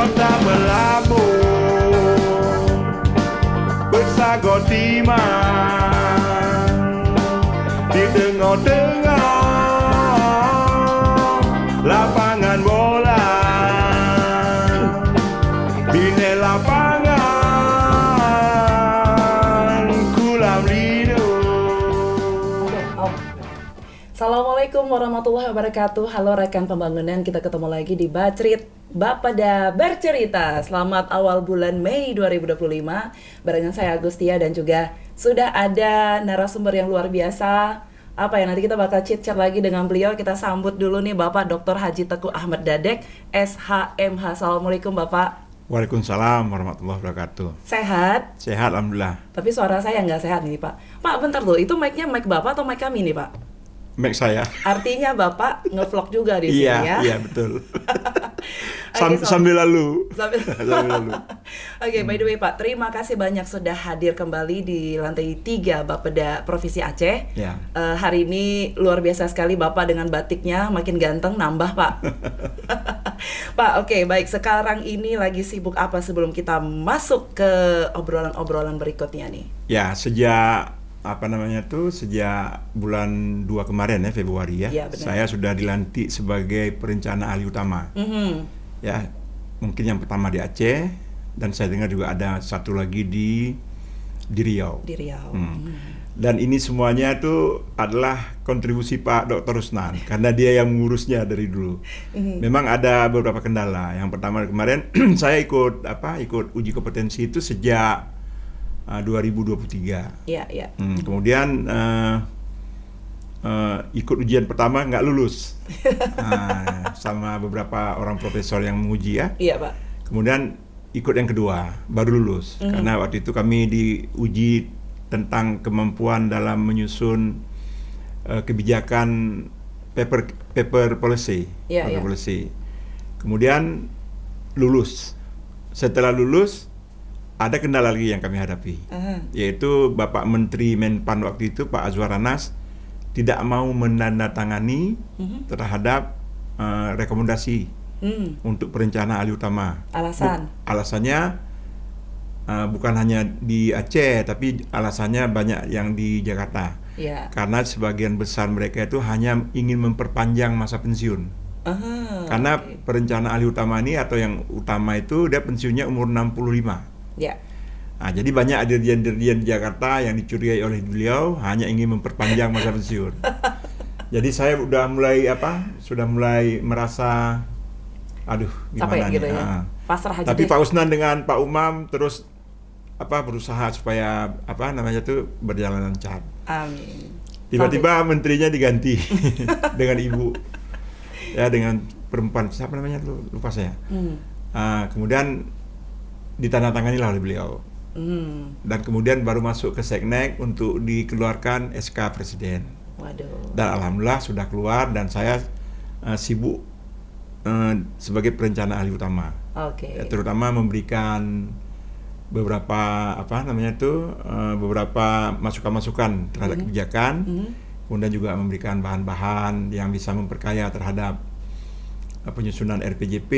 kota Melabu bersagot timang di tengah-tengah lapangan bola. Bine lapangan Kulam Lido. Assalamualaikum warahmatullahi wabarakatuh. Halo rekan pembangunan, kita ketemu lagi di Bacrit Bapeda Bercerita. Selamat awal bulan Mei 2025. Barengan saya Agustia dan juga sudah ada narasumber yang luar biasa. Apa ya, nanti kita bakal chit-chat lagi dengan beliau. Kita sambut dulu nih Bapak Dr. Haji Teguh Ahmad Dadek, SHMH. Assalamualaikum Bapak. Waalaikumsalam warahmatullahi wabarakatuh. Sehat? Sehat alhamdulillah. Tapi suara saya nggak sehat nih Pak. Pak bentar tuh, itu mic-nya mic Bapak atau mic kami nih Pak? Mic saya. Artinya Bapak ngevlog juga di sini ya? Iya betul. Okay, sambil lalu. Sambil lalu. Oke, by the way Pak, terima kasih banyak sudah hadir kembali di lantai 3 Bapeda Provinsi Aceh. Ya. Hari ini luar biasa sekali Bapak dengan batiknya, makin ganteng nambah Pak. Pak, oke, baik. Sekarang ini lagi sibuk apa sebelum kita masuk ke obrolan-obrolan berikutnya nih? Ya, sejak sejak bulan 2 kemarin ya, Februari ya, saya sudah dilantik sebagai perencana ahli utama. Ya, mungkin yang pertama di Aceh, dan saya dengar juga ada satu lagi di Riau. Di Riau. Dan ini semuanya itu adalah kontribusi Pak Dr. Rusnan, karena dia yang mengurusnya dari dulu. Memang ada beberapa kendala. Yang pertama kemarin saya ikut uji kompetensi itu sejak 2023. Iya. Kemudian ikut ujian pertama nggak lulus, sama beberapa orang profesor yang menguji ya. Iya Pak. Kemudian ikut yang kedua baru lulus, karena waktu itu kami diuji tentang kemampuan dalam menyusun kebijakan paper policy. Policy. Kemudian lulus. Setelah lulus ada kendala lagi yang kami hadapi, yaitu Bapak Menteri Menpan waktu itu Pak Azwar Anas tidak mau menandatangani terhadap rekomendasi untuk perencana ahli utama. Alasannya bukan hanya di Aceh, tapi alasannya banyak yang di Jakarta. Karena sebagian besar mereka itu hanya ingin memperpanjang masa pensiun. Karena perencana ahli utama ini atau yang utama itu dia pensiunnya umur 65. Nah, jadi banyak dirjen-dirjen di Jakarta yang dicurigai oleh beliau hanya ingin memperpanjang masa pensiun. Jadi saya sudah mulai merasa gimana nih. Gitu ya? Pasrah aja. Tapi Pak Usnan dengan Pak Umam terus berusaha supaya berjalan lancar. Amin. Tiba-tiba menterinya diganti dengan ibu, ya, dengan perempuan, siapa namanya lupa saya. Kemudian ditandatangani oleh beliau. Dan kemudian baru masuk ke Seknek untuk dikeluarkan SK Presiden. Waduh. Dan alhamdulillah sudah keluar dan saya sibuk sebagai perencana ahli utama. Ya, terutama memberikan beberapa beberapa masukan-masukan terhadap kebijakan. Kemudian juga memberikan bahan-bahan yang bisa memperkaya terhadap penyusunan RPJP,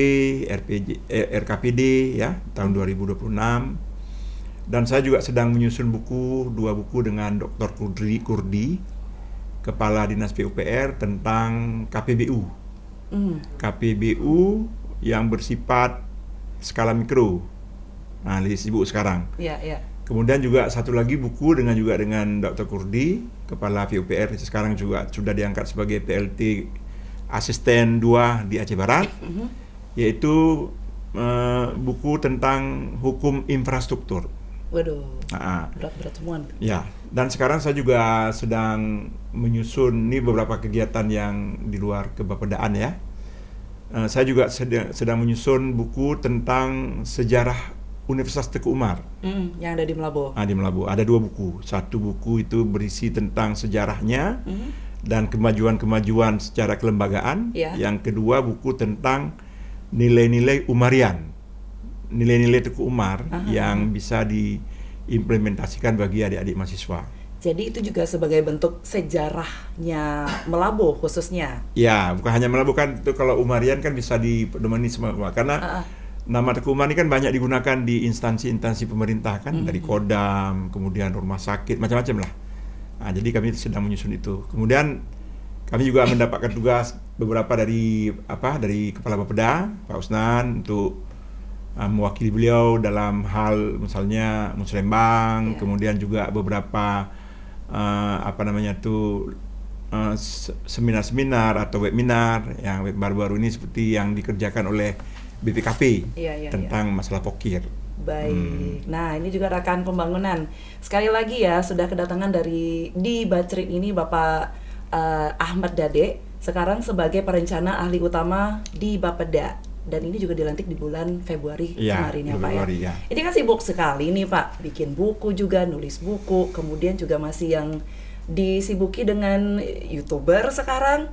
RKPD ya tahun 2026. Dan saya juga sedang menyusun dua buku dengan Dr. Kurdi, Kepala Dinas PUPR tentang KPBU. KPBU yang bersifat skala mikro. Nah, lagi sibuk sekarang. Kemudian juga satu lagi buku dengan Dr. Kurdi, Kepala PUPR, sekarang juga sudah diangkat sebagai PLT Asisten 2 di Aceh Barat, yaitu buku tentang hukum infrastruktur. Waduh, berat-berat semua. Ya, dan sekarang saya juga sedang menyusun beberapa kegiatan yang di luar kebapedaan ya. Saya juga sedang menyusun buku tentang sejarah Universitas Teguh Umar. Yang ada di Melabu. Di Melabu ada 2 buku. Satu buku itu berisi tentang sejarahnya dan kemajuan-kemajuan secara kelembagaan. Yang kedua buku tentang nilai-nilai Umarian, nilai-nilai Teguh Umar yang bisa diimplementasikan bagi adik-adik mahasiswa. Jadi itu juga sebagai bentuk sejarahnya Melabu khususnya. Ya, bukan hanya Melabu kan, itu kalau Umarian kan bisa dipedomani semua karena nama Teguh Umar ini kan banyak digunakan di instansi-instansi pemerintah kan, dari Kodam, kemudian rumah sakit, macam-macam lah. Nah, jadi kami sedang menyusun itu. Kemudian kami juga mendapatkan tugas beberapa dari Kepala Bapeda, Pak Usnan, untuk mewakili beliau dalam hal misalnya musrembang, kemudian juga beberapa seminar-seminar atau webinar yang baru-baru ini seperti yang dikerjakan oleh BPKP tentang masalah pokir. Baik. Nah, ini juga rekan pembangunan. Sekali lagi ya, sudah kedatangan di Bacrit ini Bapak Ahmad Dade, sekarang sebagai perencana ahli utama di Bapeda. Dan ini juga dilantik di bulan Februari kemarin ya Pak ya. Ini kan sibuk sekali nih Pak, bikin buku juga, nulis buku, kemudian juga masih yang disibuki dengan YouTuber sekarang,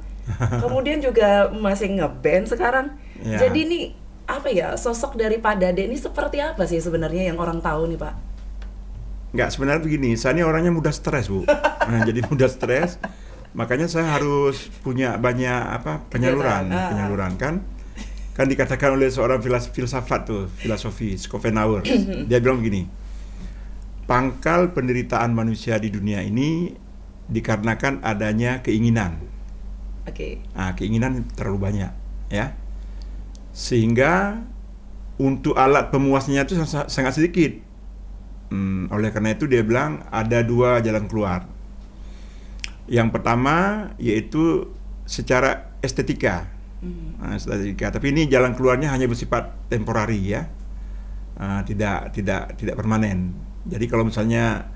kemudian juga masih ngeband sekarang. Jadi ini apa ya, sosok dari Pak Dade ini seperti apa sih sebenarnya yang orang tahu nih Pak? Nggak, sebenarnya begini, saya ini orangnya mudah stres Bu. Nah, jadi mudah stres, makanya saya harus punya banyak penyaluran kan dikatakan oleh seorang filsafat tuh, filosofi Schopenhauer. Dia bilang begini, pangkal penderitaan manusia di dunia ini dikarenakan adanya keinginan. Nah, keinginan terlalu banyak, ya. Sehingga untuk alat pemuasnya itu sangat sedikit. Oleh karena itu dia bilang ada dua jalan keluar. Yang pertama yaitu secara estetika. Tapi ini jalan keluarnya hanya bersifat temporari ya, tidak permanen. Jadi kalau misalnya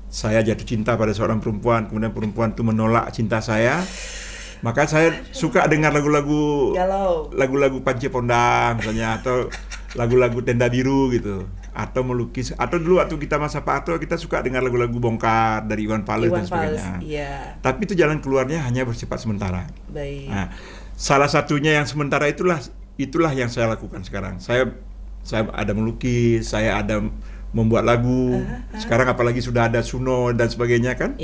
saya jatuh cinta pada seorang perempuan, kemudian perempuan itu menolak cinta saya, maka saya suka dengar lagu-lagu Panci Pondang misalnya, atau lagu-lagu Tenda Biru gitu, atau melukis, atau dulu waktu kita masa Pak Harto kita suka dengar lagu-lagu Bongkar dari Iwan Fals dan sebagainya. Tapi itu jalan keluarnya hanya bersifat sementara. Nah, salah satunya yang sementara itulah yang saya lakukan sekarang. Saya ada melukis, saya ada membuat lagu. Sekarang apalagi sudah ada Suno dan sebagainya kan.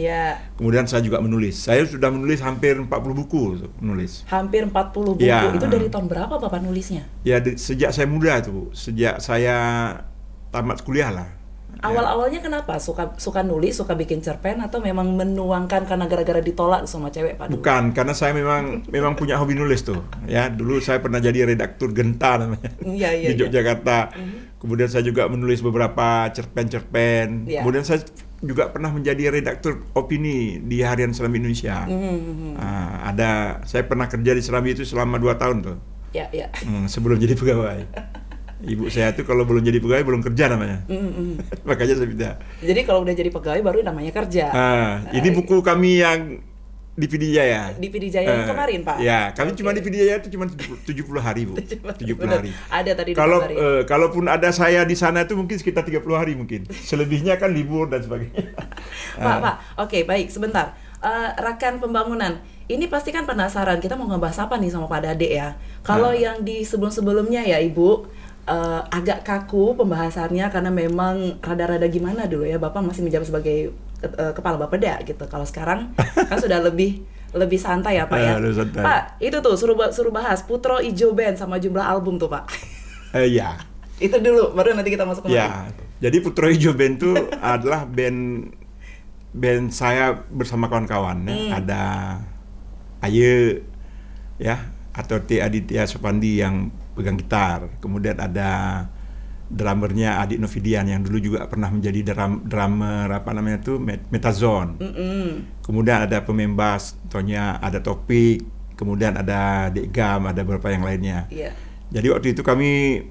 Kemudian saya juga menulis. Saya sudah menulis hampir 40 buku menulis. Hampir 40 buku. Itu dari tahun berapa Bapak nulisnya? Ya sejak saya muda itu Bu. Sejak saya tamat kuliah lah. Awal-awalnya kenapa suka nulis, suka bikin cerpen, atau memang menuangkan karena gara-gara ditolak sama cewek Pak? Bukan, karena saya memang punya hobi nulis tuh. Ya, dulu saya pernah jadi redaktur Genta namanya di Yogyakarta. Kemudian saya juga menulis beberapa cerpen-cerpen. Kemudian saya juga pernah menjadi redaktur opini di Harian Serambi Indonesia. Saya pernah kerja di Serambi itu selama 2 tahun tuh. Sebelum jadi pegawai. Ibu saya tuh kalau belum jadi pegawai belum kerja namanya. Makanya saya pindah. Jadi kalau udah jadi pegawai baru namanya kerja. Ini buku kami yang di PD Jaya. Di PD Jaya yang kemarin Pak. Ya, kami cuma di PD Jaya itu cuma 70 hari Bu. 70 hari. Ada tadi. Kalaupun ada saya di sana itu mungkin sekitar 30 hari mungkin. Selebihnya kan libur dan sebagainya. Pak. Oke, baik, sebentar. Rekan pembangunan, ini pasti kan penasaran kita mau ngebahas apa nih sama Pak Dade ya. Kalau yang di sebelum-sebelumnya ya Ibu, agak kaku pembahasannya karena memang rada-rada gimana dulu ya, Bapak masih menjabat sebagai kepala Bapeda gitu. Kalau sekarang kan sudah lebih santai ya Pak ya. Pak, itu tuh suruh bahas Putro Ijo Band sama jumlah album tuh Pak. Iya. Itu dulu baru nanti kita masuk ke ya. Jadi Putro Ijo Band itu adalah band saya bersama kawan-kawan ya. Ada Aye ya, atau T Aditya Supandi yang pegang gitar, kemudian ada drummernya Adik Novidian yang dulu juga pernah menjadi drummer Metazone. Kemudian ada pemain bass, contohnya ada Topik, kemudian ada Dek Gam, ada beberapa yang lainnya. Jadi waktu itu kami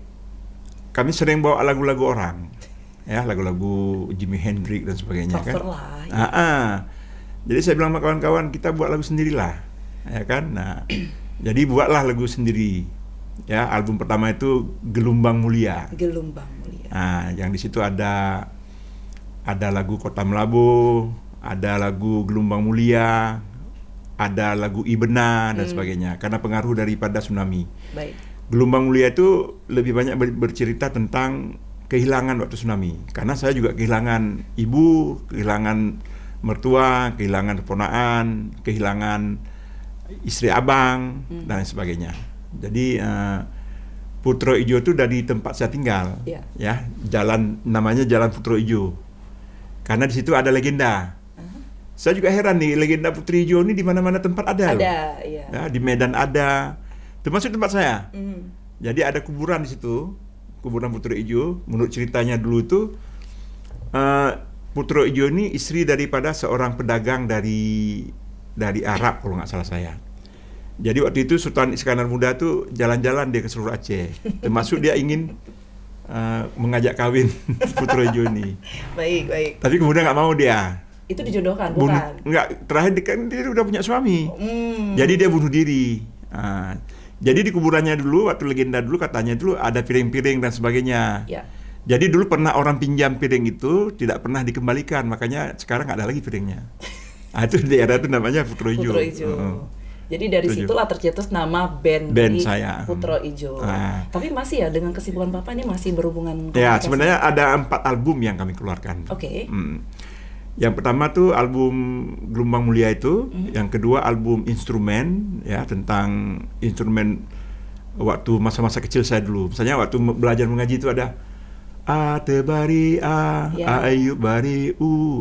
sering bawa lagu-lagu orang, ya lagu-lagu Jimi Hendrix dan sebagainya. Cover kan. Lah. Jadi saya bilang sama kawan-kawan, kita buat lagu sendirilah, ya kan. Nah, jadi buatlah lagu sendiri. Ya, album pertama itu Gelombang Mulia. Nah, yang di situ ada lagu Kota Melabu, ada lagu Gelombang Mulia, ada lagu Ibena dan sebagainya. Karena pengaruh daripada tsunami. Gelombang Mulia itu lebih banyak bercerita tentang kehilangan waktu tsunami. Karena saya juga kehilangan ibu, kehilangan mertua, kehilangan keponakan, kehilangan istri abang dan sebagainya. Jadi Putro Ijo itu dari tempat saya tinggal, Iya. ya, jalan namanya Jalan Putro Ijo. Karena di situ ada legenda. Saya juga heran nih, legenda Putri Ijo ini di mana-mana tempat ada. Ada, iya. Ya, di Medan ada, termasuk tempat saya. Mhm. Jadi ada kuburan di situ, kuburan Putri Ijo. Menurut ceritanya dulu itu, Putro Ijo ini istri daripada seorang pedagang dari Arab kalau nggak salah saya. Jadi waktu itu Sultan Iskandar Muda tuh jalan-jalan dia ke seluruh Aceh, termasuk dia ingin mengajak kawin Putro Ijo ini. Baik. Tapi kemudian nggak mau dia. Itu dijodohkan, bukan? Enggak, terakhir dia udah punya suami. Hmm. Jadi dia bunuh diri. Jadi di kuburannya dulu, waktu legenda dulu katanya dulu ada piring-piring dan sebagainya. Ya. Jadi dulu pernah orang pinjam piring itu, tidak pernah dikembalikan, makanya sekarang nggak ada lagi piringnya. Itu daerah itu namanya Putro Ijo. Putro Ijo. Jadi dari Putro Ijo. situlah tercetus nama band saya. Putro Ijo. Tapi masih ya dengan kesibukan Bapak ini masih berhubungan Ya, komunikasi? sebenarnya ada 4 album yang kami keluarkan. Oke. Yang pertama tuh album Gelombang Mulia itu, yang kedua album instrumen, ya, tentang instrumen waktu masa-masa kecil saya dulu. Misalnya waktu belajar mengaji itu ada Tebari Ya. Ayub bari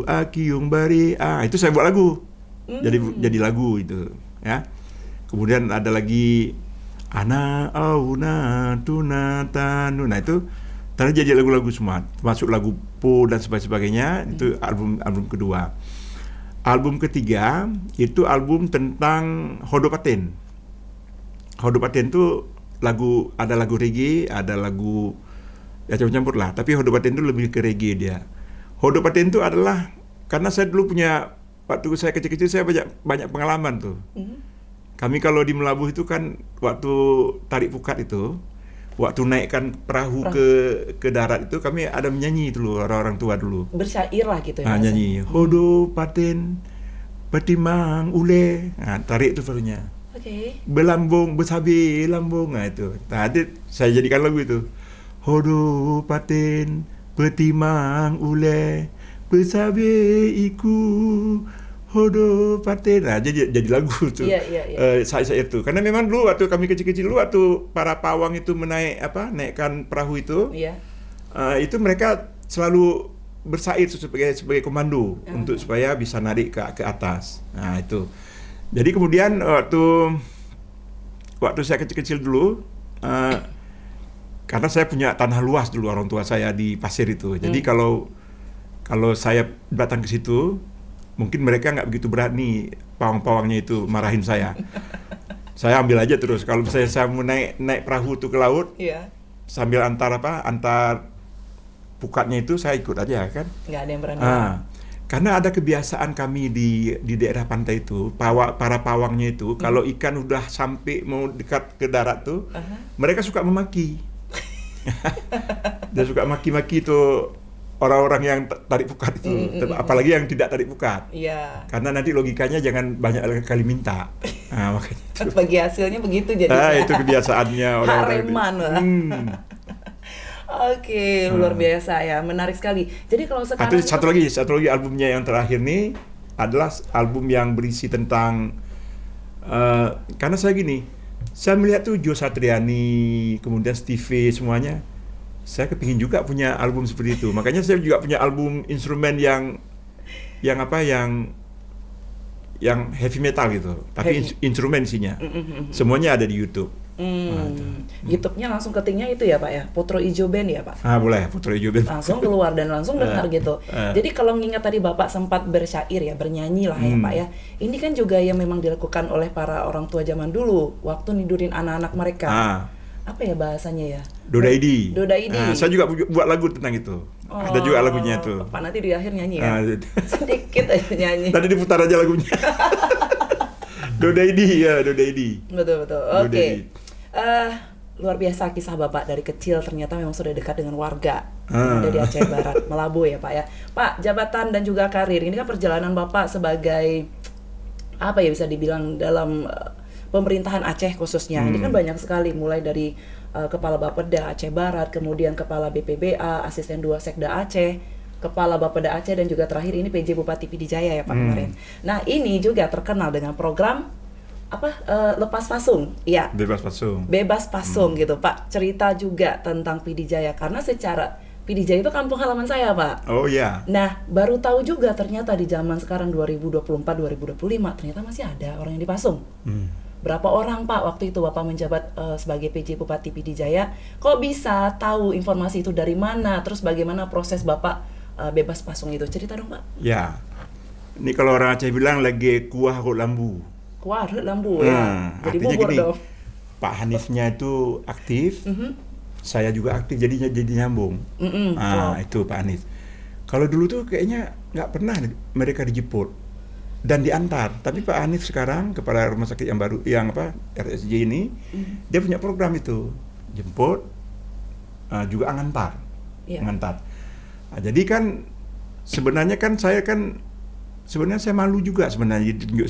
Akiyung bari itu saya buat lagu. Jadi lagu itu, ya. Kemudian ada lagi Ana Auna Tunatanu. Nah itu ternyata jadi lagu-lagu semua, termasuk lagu Po dan sebagainya. Itu album kedua. Album ketiga itu album tentang Hodopaten. Hodopaten itu ada lagu reggae, ada lagu ya campur-campur lah. Tapi Hodopaten itu lebih ke reggae dia. Hodopaten itu adalah karena saya dulu punya, waktu saya kecil-kecil saya banyak pengalaman tuh. Kami kalau di Melabuh itu kan waktu tarik pukat itu, waktu naikkan perahu ke darat itu kami ada menyanyi dulu, orang-orang tua dulu. Bersyair lah gitu ya. Nyanyi Hodopaten Petimang Ule. Tarik itu perahunya. Oke. Belambung bersabi lambung. Itu. Tadi saya jadikan lagu itu. Hodopaten Petimang Ule bersabi iku Hodopaten. Jadi lagu tuh. Iya. Saya itu. Karena memang dulu waktu kami kecil-kecil dulu, waktu para pawang itu naikkan perahu itu, Iya. itu mereka selalu bersair sebagai komando untuk supaya bisa narik ke atas. Nah itu. Jadi kemudian waktu saya kecil-kecil dulu, karena saya punya tanah luas dulu, orang tua saya di pasir itu. Jadi kalau saya datang ke situ, mungkin mereka nggak begitu berani, pawang-pawangnya itu marahin saya. Saya ambil aja terus. Kalau misalnya saya mau naik perahu itu ke laut, Iya. sambil antar pukatnya itu saya ikut aja kan. Nggak ada yang berani. Karena ada kebiasaan kami di daerah pantai itu, para pawangnya itu, kalau ikan udah sampai mau dekat ke darat tuh, mereka suka memaki. Dia suka maki-maki tuh orang-orang yang tarik pukat itu, apalagi yang tidak tarik pukat. Iya. Karena nanti logikanya jangan banyak kali minta. Makanya itu. Bagi hasilnya begitu jadinya. Itu kebiasaannya orang-orang. Hareman lah. Oke, luar biasa ya, menarik sekali. Jadi kalau sekarang Satu lagi albumnya yang terakhir nih adalah album yang berisi tentang karena saya melihat tuh Joe Satriani, kemudian Stevie semuanya. Saya kepingin juga punya album seperti itu. Makanya saya juga punya album instrumen yang heavy metal gitu. Tapi instrumen isinya. Semuanya ada di YouTube. YouTube-nya langsung ketingnya itu ya Pak ya, Putro Ijo Band ya Pak? Boleh, Putro Ijo Band. Langsung keluar dan langsung dengar gitu. Jadi kalau ngingat tadi Bapak sempat bersyair ya, bernyanyi lah ya Pak ya. Ini kan juga yang memang dilakukan oleh para orang tua zaman dulu waktu nidurin anak-anak mereka. Apa ya bahasanya ya? Dodaidi. Dodaidi. Saya juga buat lagu tentang itu. Ada juga lagunya tuh. Pak nanti di akhir nyanyi ya? Sedikit aja nyanyi. Tadi diputar aja lagunya. Dodaidi. Betul. Oke. Luar biasa kisah Bapak dari kecil, ternyata memang sudah dekat dengan warga yang ada di Aceh Barat, Melabuh ya Pak ya. Pak, jabatan dan juga karir, ini kan perjalanan Bapak sebagai apa ya bisa dibilang dalam pemerintahan Aceh khususnya. Ini kan banyak sekali, mulai dari Kepala Bapeda Aceh Barat, kemudian Kepala BPBA, Asisten 2 Sekda Aceh, Kepala Bapeda Aceh, dan juga terakhir ini PJ Bupati Pidijaya ya Pak kemarin. Nah ini juga terkenal dengan program lepas pasung, ya. Bebas pasung. Bebas pasung gitu, Pak. Cerita juga tentang PD Jaya karena secara PD Jaya itu kampung halaman saya, Pak. Oh ya. Nah, baru tahu juga ternyata di zaman sekarang 2024-2025 ternyata masih ada orang yang dipasung. Berapa orang, Pak, waktu itu Bapak menjabat sebagai PJ Bupati PD Jaya? Kok bisa tahu informasi itu dari mana? Terus bagaimana proses Bapak bebas pasung itu? Cerita dong, Pak. Ya. Ini kalau orang Aceh bilang lagi kuah kok lambu. Kuah lambu ya. Jadi artinya bubur gini, dong. Pak Hanifnya itu aktif, saya juga aktif, jadi nyambung. Itu Pak Hanif. Kalau dulu tuh kayaknya nggak pernah mereka dijemput dan diantar. Tapi Pak Hanif sekarang kepala rumah sakit yang baru, yang RSJ ini, dia punya program itu jemput, juga ngantar, ngantar. Nah, jadi kan sebenarnya saya malu juga sebenarnya ditunjuk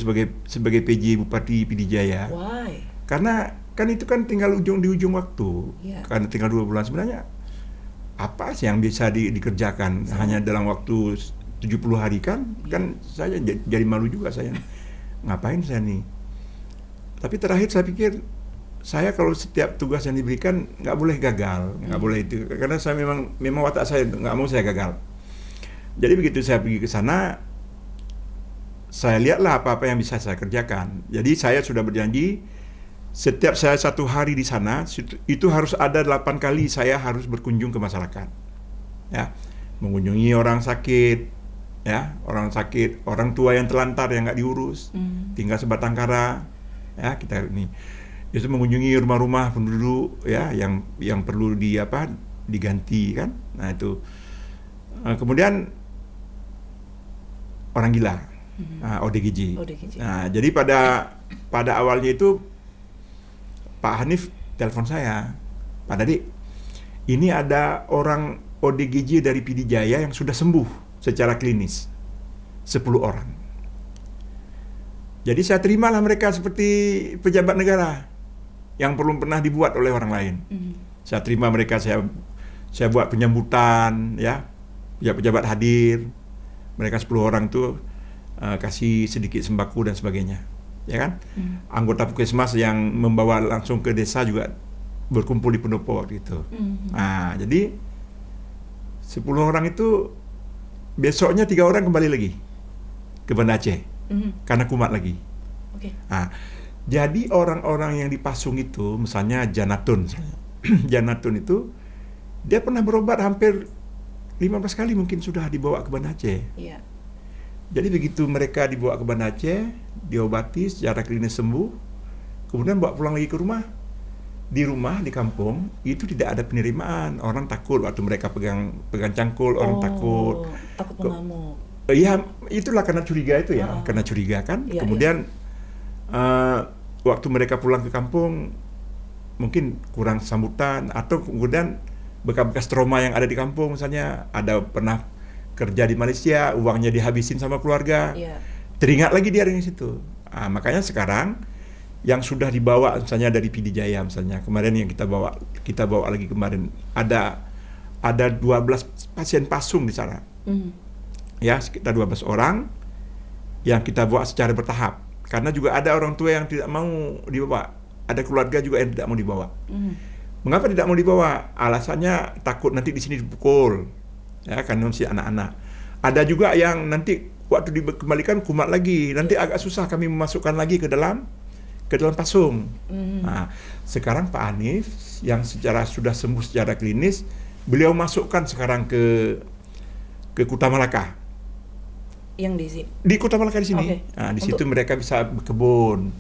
sebagai PJ Bupati PD Jaya. Why? Karena kan itu kan tinggal di ujung waktu. Karena tinggal 2 bulan sebenarnya apa sih yang bisa dikerjakan hanya dalam waktu 70 hari kan? Kan saya jadi malu juga saya. Ngapain saya nih? Tapi terakhir saya pikir saya kalau setiap tugas yang diberikan nggak boleh gagal, nggak boleh itu. Karena saya memang watak saya nggak mau saya gagal. Jadi begitu saya pergi ke sana, saya lihatlah apa-apa yang bisa saya kerjakan. Jadi saya sudah berjanji setiap saya 1 hari di sana itu harus ada 8 kali saya harus berkunjung ke masyarakat. Ya, mengunjungi orang sakit, ya, orang tua yang telantar yang nggak diurus, tinggal sebatang kara, ya kita ini. Itu mengunjungi rumah-rumah penduduk ya yang perlu diganti kan. Nah itu. Kemudian orang gila. ODGJ. Nah, jadi pada awalnya itu Pak Hanif telepon saya, Pak Dadik, ini ada orang ODGJ dari PD Jaya yang sudah sembuh secara klinis, 10 orang. Jadi saya terimalah mereka seperti pejabat negara yang belum pernah dibuat oleh orang lain. Saya terima mereka, saya buat penyambutan, ya, pejabat hadir, mereka 10 orang tuh kasih sedikit sembako dan sebagainya, ya kan? Anggota Puskesmas yang membawa langsung ke desa juga berkumpul di pendopo waktu itu. Nah, jadi 10 orang itu besoknya 3 orang kembali lagi ke Banda Aceh karena kumat lagi. Nah, jadi orang-orang yang dipasung itu, misalnya Janatun, Janatun itu dia pernah berobat hampir 15 kali mungkin sudah dibawa ke Banda Aceh. Jadi begitu mereka dibawa ke Banda Aceh, diobati secara klinis sembuh, kemudian bawa pulang lagi ke rumah. Di rumah, di kampung, itu tidak ada penerimaan. Orang takut waktu mereka pegang cangkul, orang takut mengamuk. Iya, itulah karena curiga itu ya, karena curiga kan. Kemudian waktu mereka pulang ke kampung, mungkin kurang sambutan, atau kemudian bekas-bekas trauma yang ada di kampung, misalnya ada pernah kerja di Malaysia, uangnya dihabisin sama keluarga, teringat lagi dia dari situ. Makanya sekarang yang sudah dibawa misalnya dari PD Jaya, misalnya kemarin yang kita bawa lagi kemarin ada 12 pasien pasung di sana, ya sekitar 12 orang yang kita bawa secara bertahap, karena juga ada orang tua yang tidak mau dibawa, ada keluarga juga yang tidak mau dibawa. Mengapa tidak mau dibawa? Alasannya takut nanti di sini dipukul, ya kan, masih anak-anak. Ada juga yang nanti waktu dikembalikan kumat lagi, nanti agak susah kami memasukkan lagi ke dalam pasung. Nah, sekarang Pak Hanif yang sudah sembuh secara klinis, beliau masukkan sekarang ke Kuta Malaka. Yang di sini. Di Kuta Malaka di sini. Nah, di situ mereka bisa berkebun.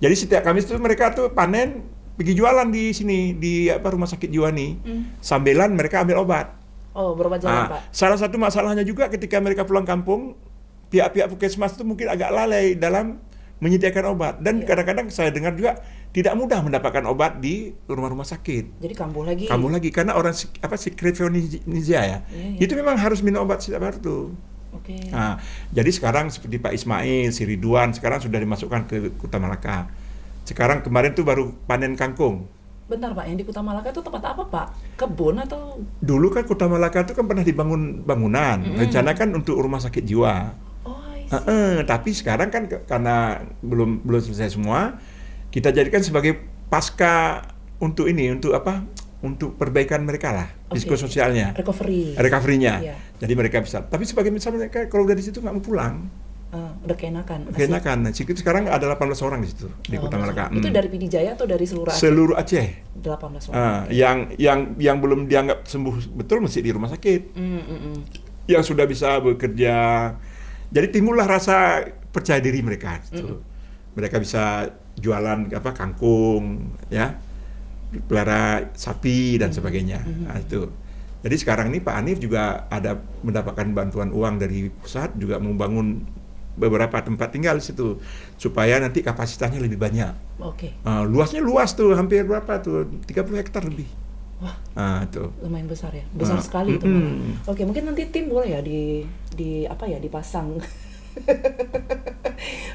Jadi setiap Kamis itu mereka tuh panen, pergi jualan di sini di rumah sakit jiwa nih. Sambilan mereka ambil obat. Berobat jalan, Pak. Salah satu masalahnya juga ketika mereka pulang kampung, pihak-pihak Puskesmas itu mungkin agak lalai dalam menyediakan obat, dan kadang-kadang saya dengar juga tidak mudah mendapatkan obat di rumah-rumah sakit. Jadi kambuh lagi karena orang Sclerotinia ya. Itu memang harus minum obat setiap hari tuh. Nah, jadi sekarang seperti Pak Ismail, si Ridwan sekarang sudah dimasukkan ke Kuta Malaka. Sekarang kemarin tuh baru panen kangkung. Bentar Pak, yang di Kuta Malaka itu tempat apa Pak? Kebun atau? Dulu kan Kuta Malaka itu kan pernah dibangun bangunan, rencana kan untuk rumah sakit jiwa. Tapi sekarang kan karena belum selesai semua, kita jadikan sebagai pasca untuk ini, untuk apa? Untuk perbaikan mereka lah, psikososialnya, recovery-nya. Iya. Jadi mereka bisa. Tapi sebagai misalnya mereka kalau dari situ nggak mau pulang, udah keenakan. Nah, sekarang ada 18 orang di situ di Kota Malaka. Itu dari PD Jaya atau dari seluruh Aceh? Seluruh Aceh. 18 orang. Yang belum dianggap sembuh betul masih di rumah sakit. Yang sudah bisa bekerja. Jadi timbullah rasa percaya diri mereka. Mereka bisa jualan kangkung, ya, pelihara sapi dan sebagainya. Nah, itu. Jadi sekarang ini Pak Hanif juga ada mendapatkan bantuan uang dari pusat, juga membangun beberapa tempat tinggal di situ supaya nanti kapasitasnya lebih banyak. Luasnya luas tuh, hampir berapa tuh? 30 hektar lebih. Wah. Tuh. Lumayan besar ya. Besar sekali itu. Mungkin nanti tim boleh ya dipasang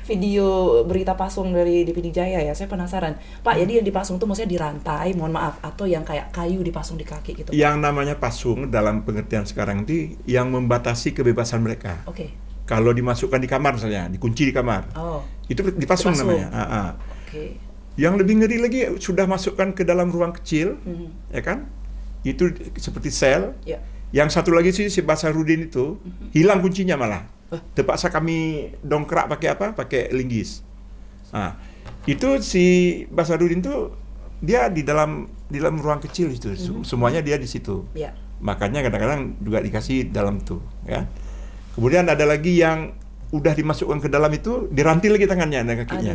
video berita pasung dari PD Jaya ya. Saya penasaran. Pak, jadi yang dipasung tuh maksudnya dirantai, mohon maaf, atau yang kayak kayu dipasung di kaki gitu? Yang namanya pasung dalam pengertian sekarang itu yang membatasi kebebasan mereka. Kalau dimasukkan di kamar misalnya, dikunci di kamar, itu dipasung namanya. Yang lebih ngeri lagi sudah masukkan ke dalam ruang kecil, ya kan? Itu seperti sel. Yang satu lagi si Basarudin itu hilang kuncinya malah. Terpaksa kami dongkrak pakai linggis. Itu si Basarudin itu dia di dalam ruang kecil itu, semuanya dia di situ. Makanya kadang-kadang juga dikasih dalam tuh, ya. Kemudian ada lagi yang udah dimasukkan ke dalam itu, dirantil lagi tangannya dan kakinya.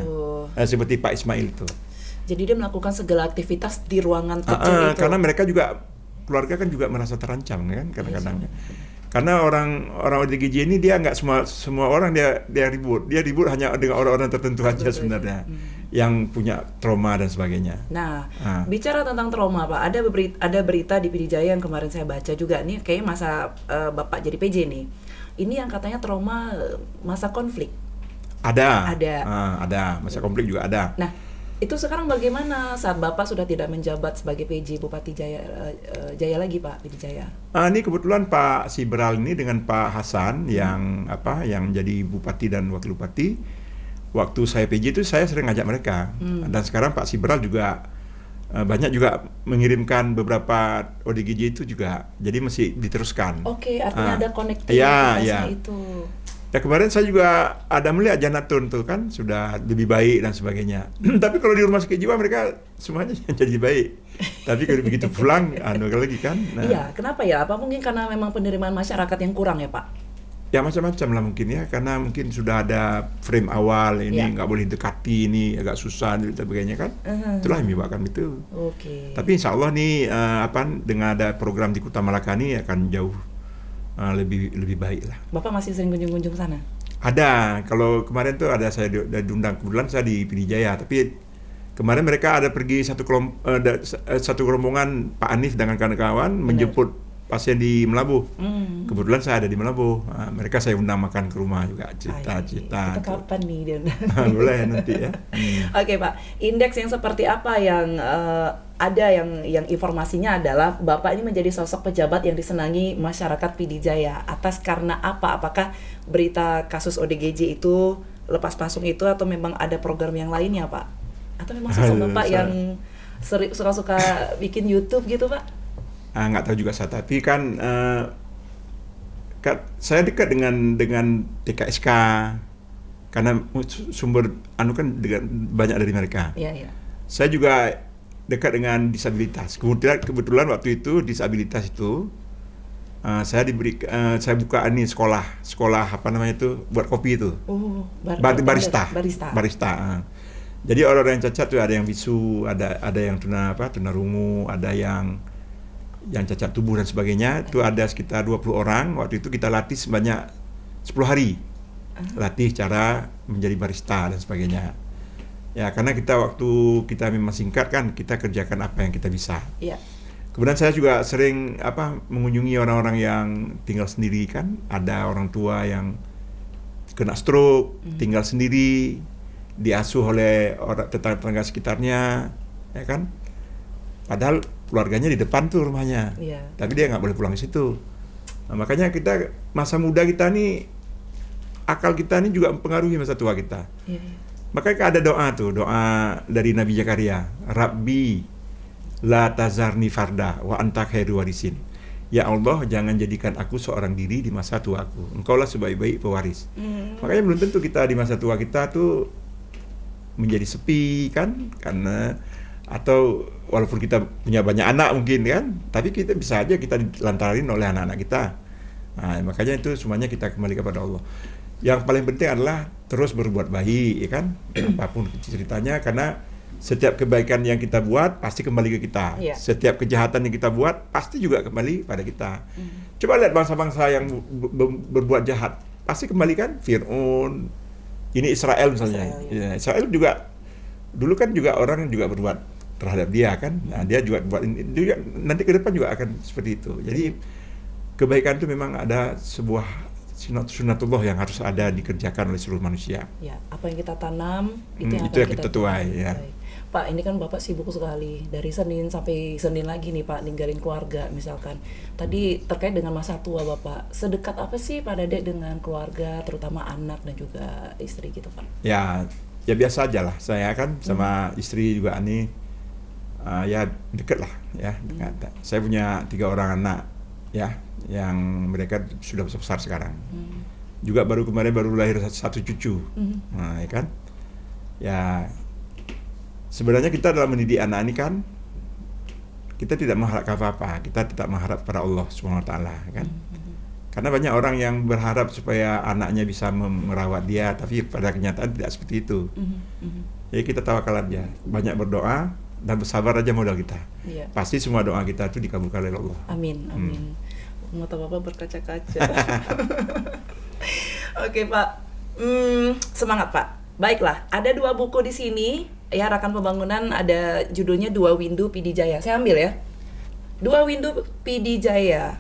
Seperti Pak Ismail itu. Jadi dia melakukan segala aktivitas di ruangan kecil itu. Karena mereka juga, keluarga kan juga merasa terancam kan kadang-kadang. Karena orang ODGJ ini dia nggak semua orang dia ribut. Dia ribut hanya dengan orang-orang tertentu aja sebenarnya. Yang punya trauma dan sebagainya. Nah, bicara tentang trauma Pak, ada berita di PD Jaya yang kemarin saya baca juga nih, kayaknya masa Bapak jadi PJ nih. Ini yang katanya trauma masa konflik. Ada masa konflik juga ada. Nah, itu sekarang bagaimana saat Bapak sudah tidak menjabat sebagai PJ Bupati Jaya lagi Pak, PD Jaya? Ini kebetulan Pak Sibral ini dengan Pak Hasan yang jadi bupati dan wakil bupati. Waktu saya PJ itu saya sering ngajak mereka. Dan sekarang Pak Sibral juga banyak juga mengirimkan beberapa ODGJ itu juga, jadi masih diteruskan. Artinya ada konektivitasnya itu. Ya kemarin saya juga ada melihat Janatun tuh kan sudah lebih baik dan sebagainya. Tapi kalau di rumah sakit jiwa mereka semuanya jadi baik. Tapi kalau begitu pulang, lagi kan. Iya, kenapa ya? Apa mungkin karena memang penerimaan masyarakat yang kurang ya Pak? Ya macam-macam lah mungkin ya, karena mungkin sudah ada frame awal ini nggak boleh dekati, ini agak susah dan sebagainya kan. Itulah yang menyebabkan itu. Tapi insya Allah nih dengan ada program di Kota Malaka ini akan jauh lebih baik lah. Bapak masih sering kunjung-kunjung sana? Ada. Kalau kemarin tuh ada saya diundang, kebetulan saya di PD Jaya, tapi kemarin mereka ada pergi satu rombongan Pak Hanif dengan kawan-kawan menjemput pasien di Melabuh. Kebetulan saya ada di Melabuh. Mereka saya undang makan ke rumah juga. Cita-cita. Itu kapan nih dia? Boleh nanti ya. Pak. Indeks yang seperti apa yang ada yang informasinya adalah Bapak ini menjadi sosok pejabat yang disenangi masyarakat PD Jaya. Atas karena apa? Apakah berita kasus ODGJ itu lepas pasung itu atau memang ada program yang lainnya Pak? Atau memang sosok Bapak yang suka-suka bikin YouTube gitu Pak? Nggak tahu juga saya, tapi kan saya dekat dengan TKSK karena sumber kan banyak dari mereka. Saya juga dekat dengan disabilitas. Kebetulan waktu itu disabilitas itu saya buka ini sekolah apa namanya itu buat kopi itu. Barista. Jadi orang-orang yang cacat tuh ada yang bisu, ada yang tunarungu, ada yang cacat tubuh dan sebagainya. Itu ada sekitar 20 orang. Waktu itu kita latih sebanyak 10 hari. Latih cara menjadi barista dan sebagainya. Ya, karena waktu kita memang singkat kan, kita kerjakan apa yang kita bisa. Kemudian saya juga sering mengunjungi orang-orang yang tinggal sendiri kan. Ada orang tua yang kena stroke, tinggal sendiri, diasuh oleh tetangga sekitarnya, ya kan. Padahal keluarganya di depan tuh rumahnya, tapi dia nggak boleh pulang ke situ. Nah, makanya masa muda kita nih akal kita ini juga mempengaruhi masa tua kita. Iya, iya. Makanya ada doa dari Nabi Zakaria, Rabbi la tazarni farda wa anta khairu warisin. Ya Allah, jangan jadikan aku seorang diri di masa tuaku. Engkaulah sebaik-baik pewaris. Makanya belum tentu kita di masa tua kita tuh menjadi sepi kan, karena atau walaupun kita punya banyak anak mungkin kan, tapi kita bisa aja kita dilantarin oleh anak-anak kita. Nah, makanya itu semuanya kita kembali kepada Allah. Yang paling penting adalah terus berbuat baik, ya kan? Apapun ceritanya, karena setiap kebaikan yang kita buat pasti kembali ke kita. Iya. Setiap kejahatan yang kita buat pasti juga kembali pada kita. Coba lihat bangsa-bangsa yang berbuat jahat, pasti kembali kan? Fir'aun, ini Israel misalnya. Israel juga dulu kan juga orang juga berbuat terhadap dia kan. Nah, dia juga buat juga, nanti ke depan juga akan seperti itu. Jadi kebaikan itu memang ada sebuah sunatullah yang harus ada dikerjakan oleh seluruh manusia. Ya, apa yang kita tanam itu yang itu akan yang kita tuai, ya. Baik. Pak, ini kan Bapak sibuk sekali dari Senin sampai Senin lagi nih Pak, ninggalin keluarga misalkan. Tadi terkait dengan masa tua Bapak, sedekat apa sih Pak Dade dengan keluarga, terutama anak dan juga istri gitu Pak? Ya biasa aja lah. Saya kan sama istri juga ini ya deket lah ya. Saya punya 3 orang anak ya, yang mereka sudah besar sekarang. Juga kemarin baru lahir 1 cucu. Nah, ya kan? Ya sebenarnya kita dalam mendidik anak ini kan kita tidak mengharapkan apa-apa, kita tidak mengharap pada Allah SWT kan. Karena banyak orang yang berharap supaya anaknya bisa merawat dia, tapi pada kenyataan tidak seperti itu. Jadi kita tawakal aja, banyak berdoa dan bersabar aja modal kita. Iya. Pasti semua doa kita itu dikabulkan oleh Allah. Amin, amin. Mata Bapak berkaca-kaca. Oke Pak, semangat Pak. Baiklah, ada 2 buku di sini. Ya, Rakan Pembangunan, ada judulnya 2 Windu PD Jaya. Saya ambil ya. 2 Windu PD Jaya.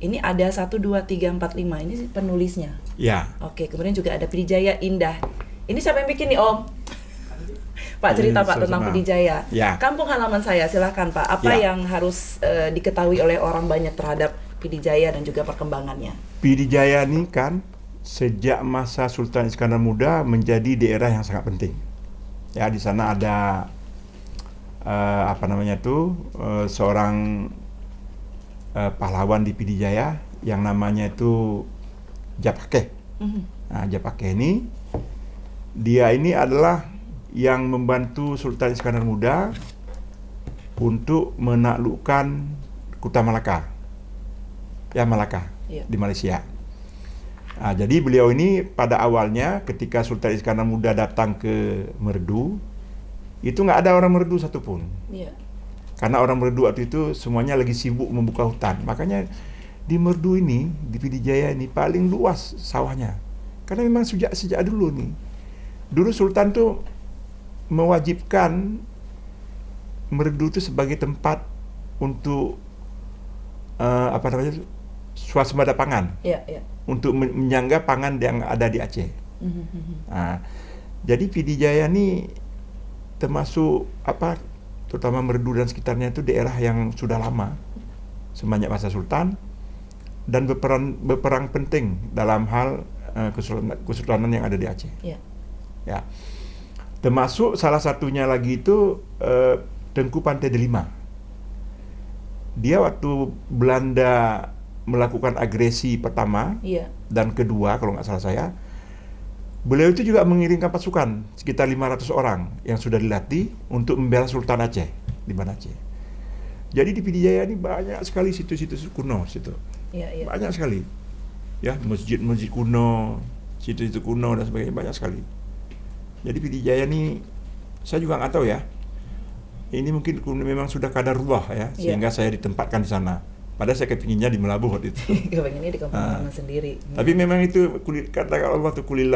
Ini ada 1, 2, 3, 4, 5. Ini penulisnya. Ya. Oke, kemudian juga ada PD Jaya Indah. Ini siapa yang bikin nih Om? Pak, cerita Pak tentang PD Jaya. Ya. Kampung halaman saya, silakan Pak. Apa yang harus diketahui oleh orang banyak terhadap PD Jaya dan juga perkembangannya? PD Jaya ini kan sejak masa Sultan Iskandar Muda menjadi daerah yang sangat penting. Ya, di sana ada seorang pahlawan di PD Jaya yang namanya itu Japakeh. Nah, Japakeh ini dia ini adalah yang membantu Sultan Iskandar Muda untuk menaklukkan Kuta Malaka. Ya, Malaka di Malaysia. Nah, jadi beliau ini pada awalnya ketika Sultan Iskandar Muda datang ke Merdu, itu nggak ada orang Merdu satupun. Iya. Karena orang Merdu waktu itu semuanya lagi sibuk membuka hutan. Makanya di Merdu ini, di PD Jaya ini paling luas sawahnya. Karena memang sejak dulu nih. Dulu Sultan tuh mewajibkan Merdu itu sebagai tempat untuk swasembada pangan. Iya, iya. Untuk menyangga pangan yang ada di Aceh. Nah, jadi PD Jaya ini termasuk terutama Merdu dan sekitarnya itu daerah yang sudah lama semenjak masa Sultan dan berperang penting dalam hal kesultanan yang ada di Aceh. Yeah. Ya, termasuk salah satunya lagi itu Tengku Pantai Delima. Dia waktu Belanda melakukan agresi pertama dan kedua kalau nggak salah saya, beliau itu juga mengirimkan pasukan sekitar 500 orang yang sudah dilatih untuk membela Sultan Aceh di mana Aceh. Jadi di PD Jaya ini banyak sekali situs-situs kuno situ. Banyak sekali. Ya, masjid-masjid kuno, situs-situs kuno dan sebagainya banyak sekali. Jadi PD Jaya ini saya juga nggak tahu ya. Ini mungkin memang sudah kadarullah ya, sehingga saya ditempatkan di sana. Padahal saya kepinginnya di Melabuh waktu itu. Kepinginnya di kampung halaman sendiri. Tapi memang itu kata Allah tuh kulil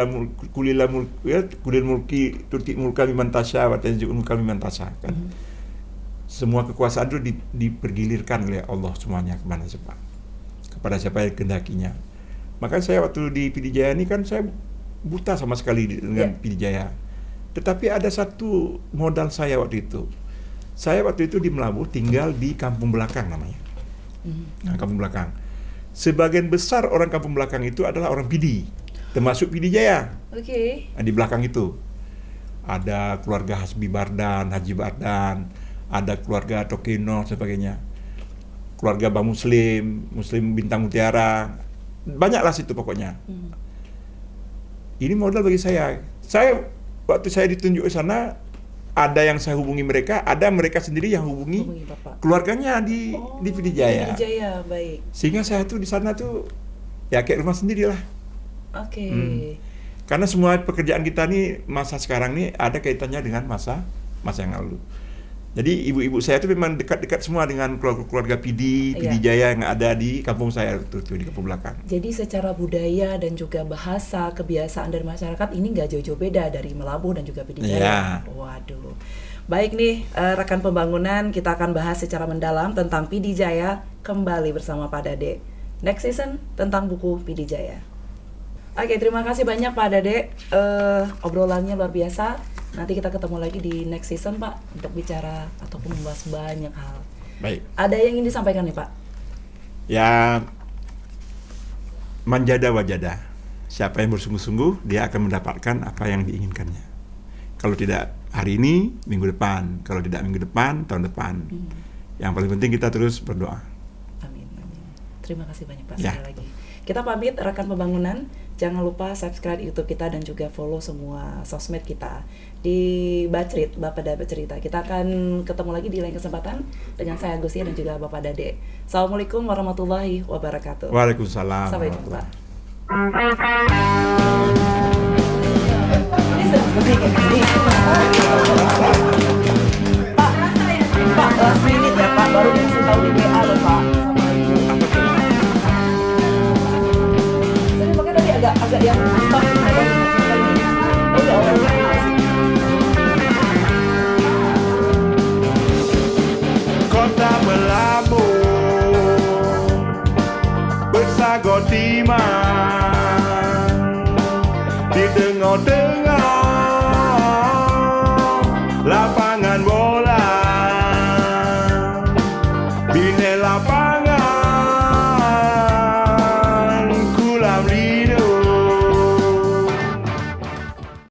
mulki tuti mulka liman tasya wa tanzi'ul mulka liman tasya kan. Semua kekuasaan itu dipergilirkan oleh Allah semuanya kepada siapa yang kehendakinya. Maka saya waktu di PD Jaya ini kan saya buta sama sekali dengan PD Jaya. Tetapi ada satu modal saya waktu itu. Saya waktu itu di Melabuh tinggal di kampung belakang namanya. Nah, kampung belakang. Sebagian besar orang kampung belakang itu adalah orang PD. termasuk PD Jaya. Oke. Di belakang itu ada keluarga Hasbi Bardan, Haji Bardan, ada keluarga Tokino dan sebagainya, keluarga Bang Muslim Bintang Mutiara, banyaklah situ pokoknya. Ini modal bagi saya. Waktu saya ditunjuk ke sana, ada yang saya hubungi mereka, ada mereka sendiri yang hubungi Bapak. keluarganya di PD Jaya. PD Jaya, baik. Sehingga saya tuh di sana tuh ya kayak rumah sendiri lah. Oke. Karena semua pekerjaan kita nih masa sekarang nih ada kaitannya dengan masa yang lalu. Jadi ibu-ibu saya itu memang dekat-dekat semua dengan keluarga PD Jaya yang ada di kampung saya tuh di kampung belakang. Jadi secara budaya dan juga bahasa, kebiasaan dari masyarakat ini nggak jauh-jauh beda dari Melabuh dan juga PD Jaya. Waduh. Baik nih, rekan pembangunan, kita akan bahas secara mendalam tentang PD Jaya kembali bersama Pak Dade. Next season tentang buku PD Jaya. Oke, terima kasih banyak Pak Dade. Obrolannya luar biasa. Nanti kita ketemu lagi di next season Pak untuk bicara ataupun membahas banyak hal. Baik. Ada yang ingin disampaikan nih Pak? Ya, manjada wajada. Siapa yang bersungguh-sungguh, dia akan mendapatkan apa yang diinginkannya. Kalau tidak hari ini, minggu depan. Kalau tidak minggu depan, tahun depan. Yang paling penting kita terus berdoa. Amin. Terima kasih banyak Pak Ya. sekali lagi. Kita pamit rekan pembangunan. Jangan lupa subscribe YouTube kita dan juga follow semua sosmed kita di Bacrit, Bapak Dade Bercerita. Kita akan ketemu lagi di lain kesempatan dengan saya Agustia dan juga Bapak Dade. Assalamualaikum warahmatullahi wabarakatuh. Waalaikumsalam. Sampai jumpa. Pak, last minute ya Pak, baru dikasih tahu di WA loh Pak. Saya pakai tadi agak yang stop baru dikasih tahu ini. Oh ya Allah. Kota Melabuh bersagot timah di tengah-tengah lapangan bola.